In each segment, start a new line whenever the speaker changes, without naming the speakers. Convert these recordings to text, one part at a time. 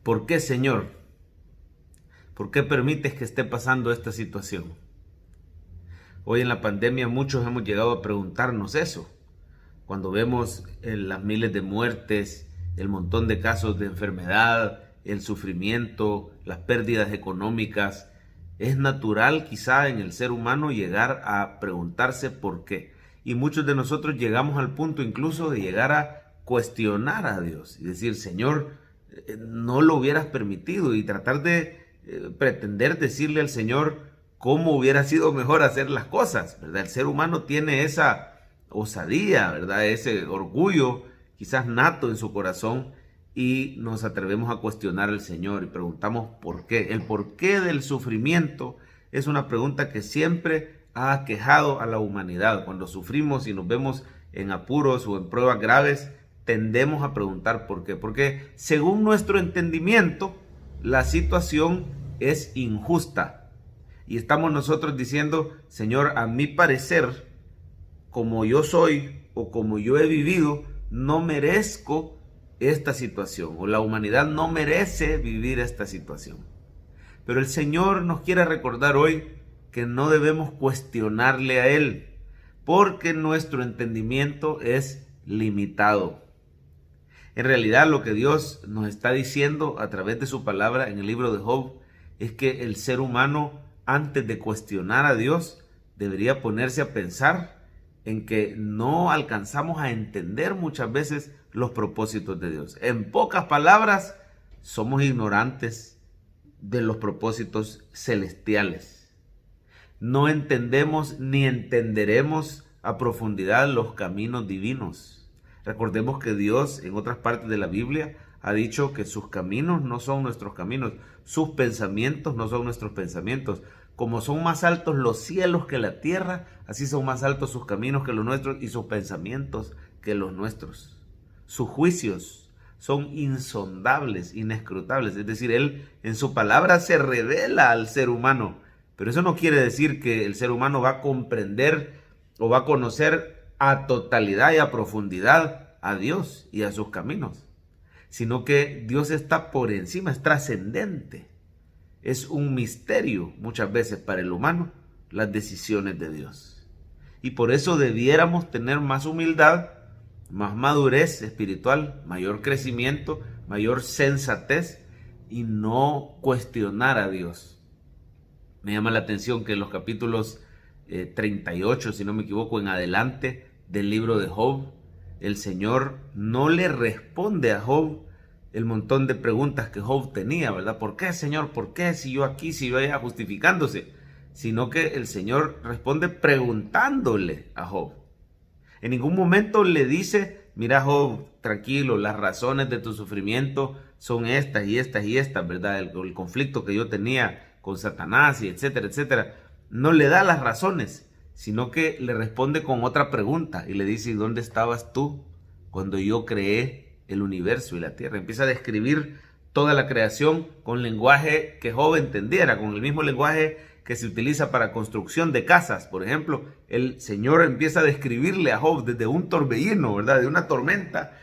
¿Por qué, Señor? ¿Por qué permites que esté pasando esta situación? Hoy en la pandemia muchos hemos llegado a preguntarnos eso. Cuando vemos las miles de muertes, el montón de casos de enfermedad, el sufrimiento, las pérdidas económicas, es natural quizá en el ser humano llegar a preguntarse por qué. Y muchos de nosotros llegamos al punto incluso de llegar a cuestionar a Dios y decir, Señor, no lo hubieras permitido, y tratar de pretender decirle al Señor cómo hubiera sido mejor hacer las cosas, ¿verdad? El ser humano tiene esa osadía, ¿verdad? Ese orgullo quizás nato en su corazón, y nos atrevemos a cuestionar al Señor y preguntamos por qué. El porqué del sufrimiento es una pregunta que siempre ha aquejado a la humanidad. Cuando sufrimos y nos vemos en apuros o en pruebas graves, tendemos a preguntar por qué. Porque según nuestro entendimiento, la situación es injusta. Y estamos nosotros diciendo, Señor, a mi parecer, como yo soy o como yo he vivido, no merezco esta situación, o la humanidad no merece vivir esta situación. Pero el Señor nos quiere recordar hoy que no debemos cuestionarle a Él, porque nuestro entendimiento es limitado. En realidad, lo que Dios nos está diciendo a través de su palabra en el libro de Job es que el ser humano, antes de cuestionar a Dios, debería ponerse a pensar en que no alcanzamos a entender muchas veces los propósitos de Dios. En pocas palabras, somos ignorantes de los propósitos celestiales. No entendemos ni entenderemos a profundidad los caminos divinos. Recordemos que Dios, en otras partes de la Biblia, ha dicho que sus caminos no son nuestros caminos, sus pensamientos no son nuestros pensamientos. Como son más altos los cielos que la tierra, así son más altos sus caminos que los nuestros y sus pensamientos que los nuestros. Sus juicios son insondables, inescrutables. Es decir, Él en su palabra se revela al ser humano. Pero eso no quiere decir que el ser humano va a comprender o va a conocer a totalidad y a profundidad a Dios y a sus caminos, sino que Dios está por encima, es trascendente. Es un misterio muchas veces para el humano las decisiones de Dios. Y por eso debiéramos tener más humildad, más madurez espiritual, mayor crecimiento, mayor sensatez, y no cuestionar a Dios. Me llama la atención que en los capítulos 38, si no me equivoco, en adelante del libro de Job, el Señor no le responde a Job el montón de preguntas que Job tenía, ¿verdad? ¿Por qué, Señor? ¿Por qué? Si yo aquí, si yo allá, justificándose. Sino que el Señor responde preguntándole a Job. En ningún momento le dice, mira Job, tranquilo, las razones de tu sufrimiento son estas y estas y estas, ¿verdad? El conflicto que yo tenía con Satanás y etcétera, etcétera. No le da las razones, sino que le responde con otra pregunta y le dice, ¿y dónde estabas tú cuando yo creé el universo y la tierra? Empieza a describir toda la creación con lenguaje que Job entendiera, con el mismo lenguaje que se utiliza para construcción de casas. Por ejemplo, el Señor empieza a describirle a Job desde un torbellino, ¿verdad? De una tormenta,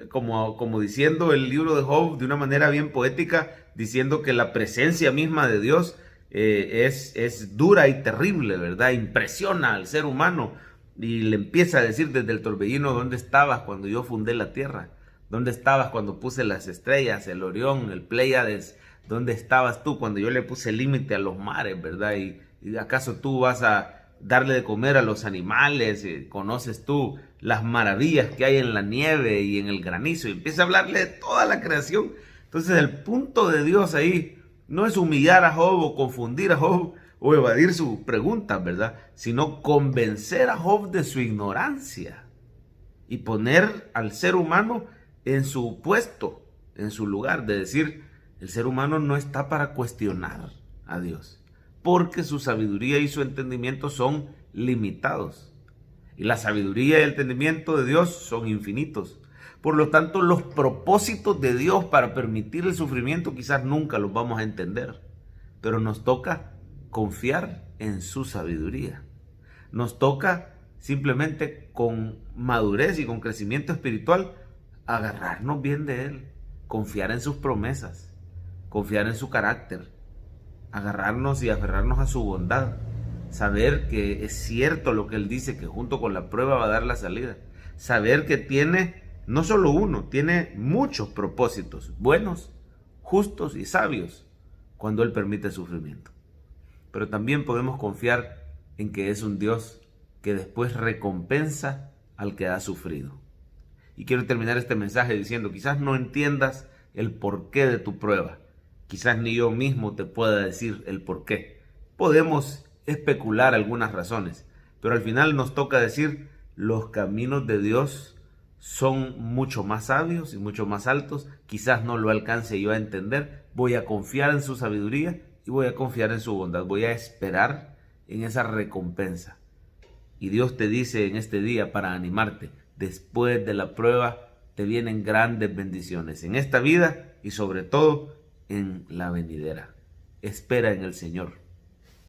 como diciendo el libro de Job de una manera bien poética, diciendo que la presencia misma de Dios es dura y terrible, ¿verdad? Impresiona al ser humano. Y le empieza a decir desde el torbellino, ¿dónde estabas cuando yo fundé la tierra? ¿Dónde estabas cuando puse las estrellas, el Orión, el Pléyades? ¿Dónde estabas tú cuando yo le puse límite a los mares, verdad? ¿Y acaso tú vas a darle de comer a los animales? ¿Conoces tú las maravillas que hay en la nieve y en el granizo? Y empieza a hablarle de toda la creación. Entonces el punto de Dios ahí no es humillar a Job o confundir a Job o evadir sus preguntas, ¿verdad? Sino convencer a Job de su ignorancia y poner al ser humano en su puesto, en su lugar, de decir, el ser humano no está para cuestionar a Dios, porque su sabiduría y su entendimiento son limitados. Y la sabiduría y el entendimiento de Dios son infinitos. Por lo tanto, los propósitos de Dios para permitir el sufrimiento quizás nunca los vamos a entender, pero nos toca confiar en su sabiduría. Nos toca simplemente con madurez y con crecimiento espiritual agarrarnos bien de Él, confiar en sus promesas, confiar en su carácter, agarrarnos y aferrarnos a su bondad, saber que es cierto lo que Él dice, que junto con la prueba va a dar la salida, saber que tiene no solo uno, tiene muchos propósitos buenos, justos y sabios cuando Él permite sufrimiento. Pero también podemos confiar en que es un Dios que después recompensa al que ha sufrido. Y quiero terminar este mensaje diciendo, quizás no entiendas el porqué de tu prueba, quizás ni yo mismo te pueda decir el porqué. Podemos especular algunas razones, pero al final nos toca decir, los caminos de Dios son mucho más sabios y mucho más altos, quizás no lo alcance yo a entender, voy a confiar en su sabiduría y voy a confiar en su bondad, voy a esperar en esa recompensa. Y Dios te dice en este día para animarte, después de la prueba te vienen grandes bendiciones en esta vida y sobre todo en la venidera. Espera en el Señor.